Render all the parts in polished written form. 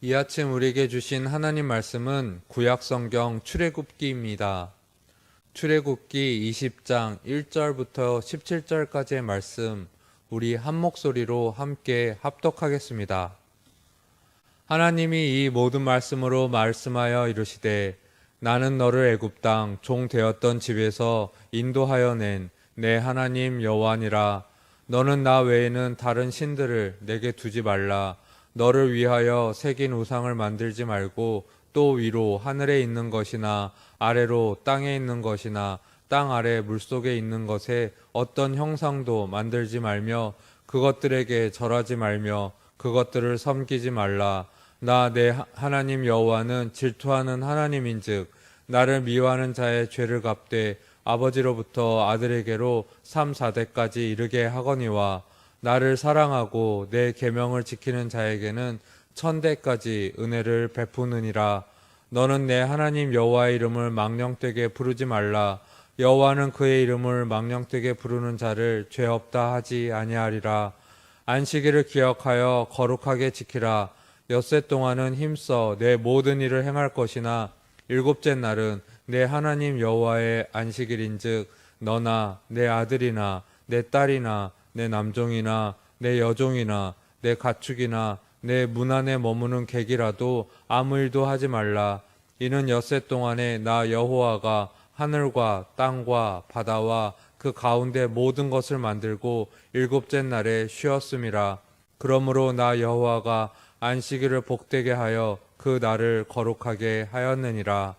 이 아침 우리에게 주신 하나님 말씀은 구약성경 출애굽기입니다. 출애굽기 20장 1절부터 17절까지의 말씀, 우리 한 목소리로 함께 합독하겠습니다. 하나님이 이 모든 말씀으로 말씀하여 이르시되 나는 너를 애굽 땅 종 되었던 집에서 인도하여 낸 내 하나님 여호와니라. 너는 나 외에는 다른 신들을 내게 두지 말라. 너를 위하여 새긴 우상을 만들지 말고 또 위로 하늘에 있는 것이나 아래로 땅에 있는 것이나 땅 아래 물속에 있는 것에 어떤 형상도 만들지 말며 그것들에게 절하지 말며 그것들을 섬기지 말라. 나 내 하나님 여호와는 질투하는 하나님인즉 나를 미워하는 자의 죄를 갚되 아버지로부터 아들에게로 3, 4대까지 이르게 하거니와 나를 사랑하고 내 계명을 지키는 자에게는 1000대까지 은혜를 베푸느니라. 너는 내 하나님 여호와의 이름을 망령되게 부르지 말라. 여호와는 그의 이름을 망령되게 부르는 자를 죄 없다 하지 아니하리라. 안식일을 기억하여 거룩하게 지키라. 엿새 동안은 힘써 내 모든 일을 행할 것이나 일곱째 날은 내 하나님 여호와의 안식일인즉 너나 내 아들이나 내 딸이나 내 남종이나 내 여종이나 내 가축이나 내 문 안에 머무는 객이라도 아무 일도 하지 말라. 이는 엿새 동안에 나 여호와가 하늘과 땅과 바다와 그 가운데 모든 것을 만들고 일곱째 날에 쉬었음이라. 그러므로 나 여호와가 안식일을 복되게 하여 그 날을 거룩하게 하였느니라.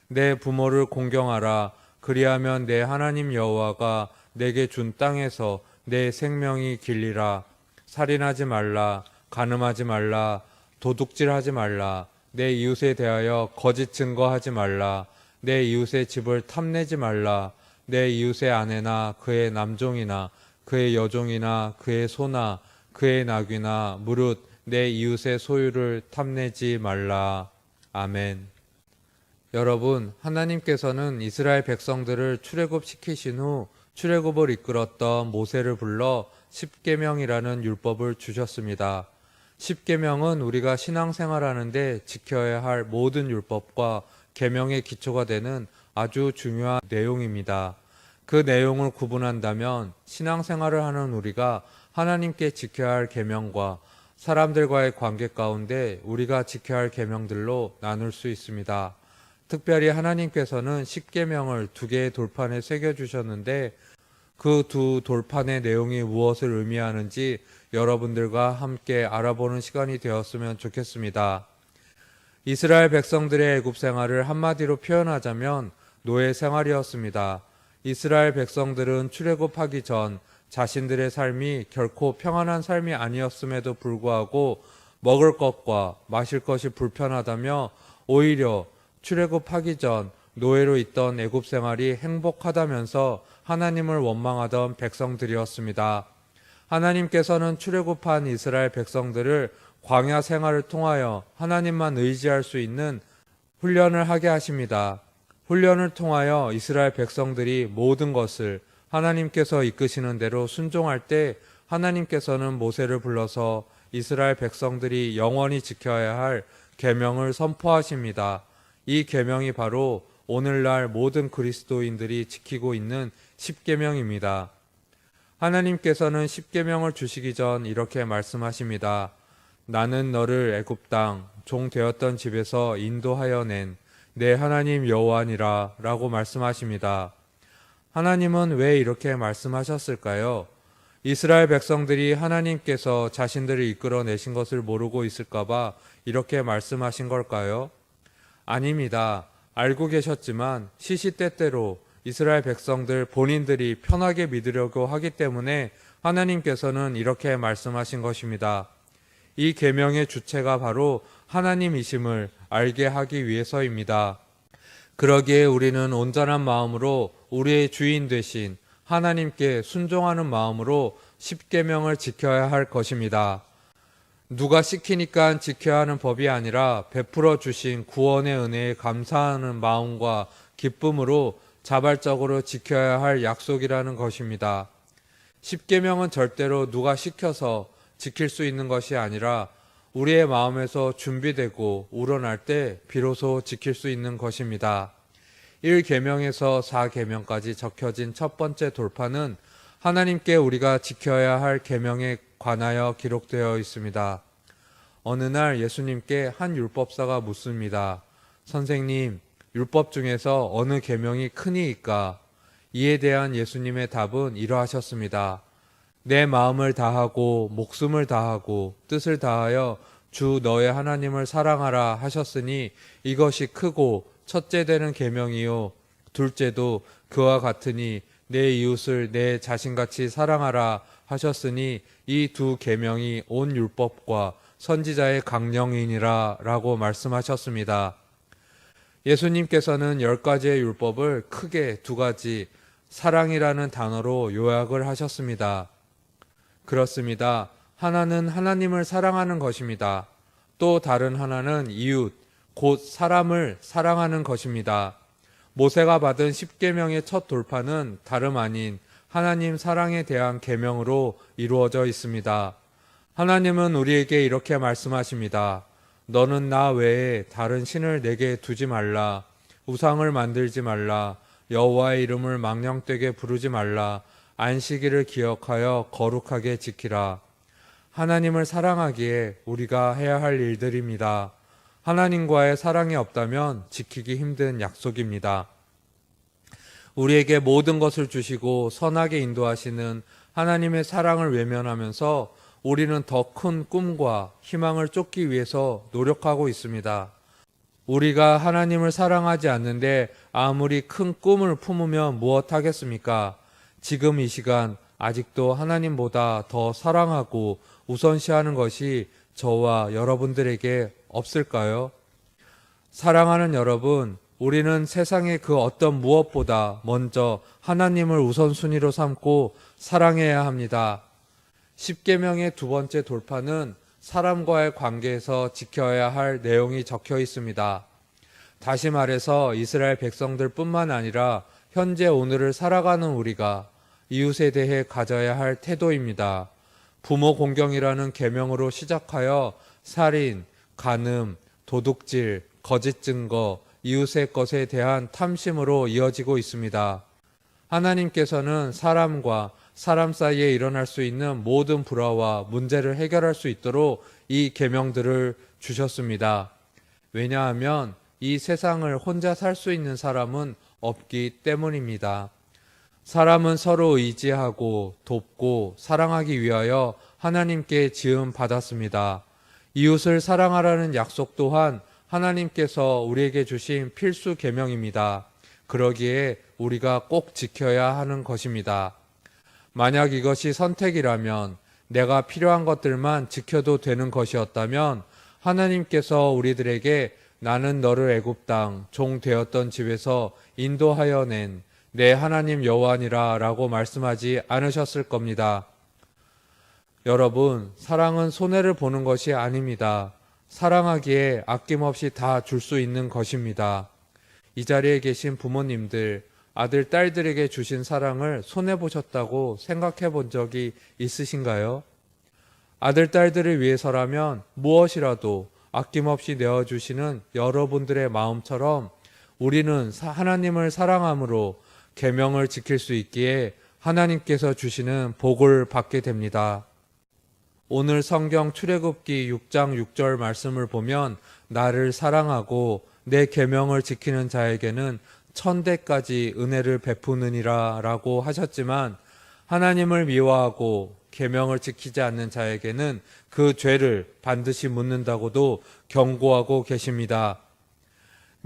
내 부모를 공경하라. 그리하면 내 하나님 여호와가 내게 준 땅에서 내 생명이 길리라. 살인하지 말라. 간음하지 말라. 도둑질하지 말라. 내 이웃에 대하여 거짓 증거하지 말라. 내 이웃의 집을 탐내지 말라. 내 이웃의 아내나 그의 남종이나 그의 여종이나 그의 소나 그의 나귀나 무릇 내 이웃의 소유를 탐내지 말라. 아멘. 여러분, 하나님께서는 이스라엘 백성들을 출애굽시키신 후 출애굽을 이끌었던 모세를 불러 십계명이라는 율법을 주셨습니다. 십계명은 우리가 신앙생활하는데 지켜야 할 모든 율법과 계명의 기초가 되는 아주 중요한 내용입니다. 그 내용을 구분한다면 신앙생활을 하는 우리가 하나님께 지켜야 할 계명과 사람들과의 관계 가운데 우리가 지켜야 할 계명들로 나눌 수 있습니다. 특별히 하나님께서는 십계명을 2개의 돌판에 새겨주셨는데 그 두 돌판의 내용이 무엇을 의미하는지 여러분들과 함께 알아보는 시간이 되었으면 좋겠습니다. 이스라엘 백성들의 애굽 생활을 한마디로 표현하자면 노예 생활이었습니다. 이스라엘 백성들은 출애굽하기 전 자신들의 삶이 결코 평안한 삶이 아니었음에도 불구하고 먹을 것과 마실 것이 불편하다며 오히려 출애굽하기 전 노예로 있던 애굽 생활이 행복하다면서 하나님을 원망하던 백성들이었습니다. 하나님께서는 출애굽한 이스라엘 백성들을 광야 생활을 통하여 하나님만 의지할 수 있는 훈련을 하게 하십니다. 훈련을 통하여 이스라엘 백성들이 모든 것을 하나님께서 이끄시는 대로 순종할 때 하나님께서는 모세를 불러서 이스라엘 백성들이 영원히 지켜야 할 계명을 선포하십니다. 이 계명이 바로 오늘날 모든 그리스도인들이 지키고 있는 십계명입니다. 하나님께서는 십계명을 주시기 전 이렇게 말씀하십니다. 나는 너를 애굽 땅 종 되었던 집에서 인도하여 낸 내 하나님 여호와니라 라고 말씀하십니다. 하나님은 왜 이렇게 말씀하셨을까요? 이스라엘 백성들이 하나님께서 자신들을 이끌어내신 것을 모르고 있을까봐 이렇게 말씀하신 걸까요? 아닙니다. 알고 계셨지만 시시때때로 이스라엘 백성들 본인들이 편하게 믿으려고 하기 때문에 하나님께서는 이렇게 말씀하신 것입니다. 이 계명의 주체가 바로 하나님이심을 알게 하기 위해서입니다. 그러기에 우리는 온전한 마음으로 우리의 주인 되신 하나님께 순종하는 마음으로 십계명을 지켜야 할 것입니다. 누가 시키니까 지켜야 하는 법이 아니라 베풀어 주신 구원의 은혜에 감사하는 마음과 기쁨으로 자발적으로 지켜야 할 약속이라는 것입니다. 십계명은 절대로 누가 시켜서 지킬 수 있는 것이 아니라 우리의 마음에서 준비되고 우러날 때 비로소 지킬 수 있는 것입니다. 1계명에서 4계명까지 적혀진 첫 번째 돌파는 하나님께 우리가 지켜야 할 계명에 관하여 기록되어 있습니다. 어느 날 예수님께 한 율법사가 묻습니다. 선생님, 율법 중에서 어느 계명이 크니이까? 이에 대한 예수님의 답은 이러하셨습니다. 내 마음을 다하고 목숨을 다하고 뜻을 다하여 주 너의 하나님을 사랑하라 하셨으니 이것이 크고 첫째 되는 계명이요 둘째도 그와 같으니 내 이웃을 내 자신같이 사랑하라 하셨으니 이 두 계명이 온 율법과 선지자의 강령이니라 라고 말씀하셨습니다. 예수님께서는 10가지의 율법을 크게 2가지 사랑이라는 단어로 요약을 하셨습니다. 그렇습니다. 하나는 하나님을 사랑하는 것입니다. 또 다른 하나는 이웃, 곧 사람을 사랑하는 것입니다. 모세가 받은 10계명의 첫 돌파는 다름 아닌 하나님 사랑에 대한 계명으로 이루어져 있습니다. 하나님은 우리에게 이렇게 말씀하십니다. 너는 나 외에 다른 신을 내게 두지 말라. 우상을 만들지 말라. 여호와의 이름을 망령되게 부르지 말라. 안식일을 기억하여 거룩하게 지키라. 하나님을 사랑하기에 우리가 해야 할 일들입니다. 하나님과의 사랑이 없다면 지키기 힘든 약속입니다. 우리에게 모든 것을 주시고 선하게 인도하시는 하나님의 사랑을 외면하면서 우리는 더 큰 꿈과 희망을 쫓기 위해서 노력하고 있습니다. 우리가 하나님을 사랑하지 않는데 아무리 큰 꿈을 품으면 무엇하겠습니까? 지금 이 시간 아직도 하나님보다 더 사랑하고 우선시하는 것이 저와 여러분들에게 없을까요? 사랑하는 여러분, 우리는 세상의 그 어떤 무엇보다 먼저 하나님을 우선순위로 삼고 사랑해야 합니다. 10계명의 2번째 돌파는 사람과의 관계에서 지켜야 할 내용이 적혀 있습니다. 다시 말해서 이스라엘 백성들 뿐만 아니라 현재 오늘을 살아가는 우리가 이웃에 대해 가져야 할 태도입니다. 부모 공경이라는 계명으로 시작하여 살인, 간음, 도둑질, 거짓 증거, 이웃의 것에 대한 탐심으로 이어지고 있습니다. 하나님께서는 사람과 사람 사이에 일어날 수 있는 모든 불화와 문제를 해결할 수 있도록 이 계명들을 주셨습니다. 왜냐하면 이 세상을 혼자 살 수 있는 사람은 없기 때문입니다. 사람은 서로 의지하고 돕고 사랑하기 위하여 하나님께 지음 받았습니다. 이웃을 사랑하라는 약속 또한 하나님께서 우리에게 주신 필수 계명입니다. 그러기에 우리가 꼭 지켜야 하는 것입니다. 만약 이것이 선택이라면 내가 필요한 것들만 지켜도 되는 것이었다면 하나님께서 우리들에게 나는 너를 애굽 땅 종 되었던 집에서 인도하여 낸 내 하나님 여호와니라 라고 말씀하지 않으셨을 겁니다. 여러분, 사랑은 손해를 보는 것이 아닙니다. 사랑하기에 아낌없이 다 줄 수 있는 것입니다. 이 자리에 계신 부모님들, 아들, 딸들에게 주신 사랑을 손해보셨다고 생각해 본 적이 있으신가요? 아들, 딸들을 위해서라면 무엇이라도 아낌없이 내어주시는 여러분들의 마음처럼 우리는 하나님을 사랑함으로 계명을 지킬 수 있기에 하나님께서 주시는 복을 받게 됩니다. 오늘 성경 출애굽기 6장 6절 말씀을 보면 나를 사랑하고 내 계명을 지키는 자에게는 1000대까지 은혜를 베푸느니라 라고 하셨지만 하나님을 미워하고 계명을 지키지 않는 자에게는 그 죄를 반드시 묻는다고도 경고하고 계십니다.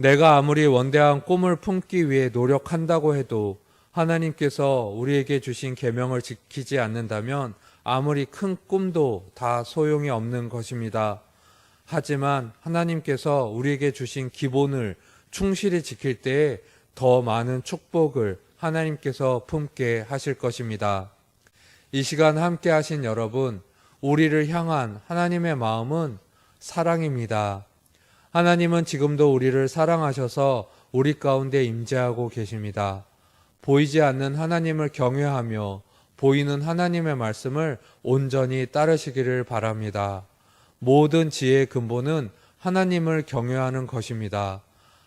내가 아무리 원대한 꿈을 품기 위해 노력한다고 해도 하나님께서 우리에게 주신 계명을 지키지 않는다면 아무리 큰 꿈도 다 소용이 없는 것입니다. 하지만 하나님께서 우리에게 주신 기본을 충실히 지킬 때에 더 많은 축복을 하나님께서 품게 하실 것입니다. 이 시간 함께 하신 여러분, 우리를 향한 하나님의 마음은 사랑입니다. 하나님은 지금도 우리를 사랑하셔서 우리 가운데 임재하고 계십니다. 보이지 않는 하나님을 경외하며 보이는 하나님의 말씀을 온전히 따르시기를 바랍니다. 모든 지혜의 근본은 하나님을 경외하는 것입니다.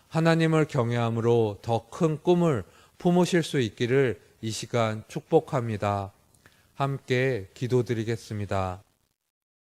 하나님을 경외함으로 더 큰 꿈을 품으실 수 있기를 이 시간 축복합니다. 함께 기도드리겠습니다.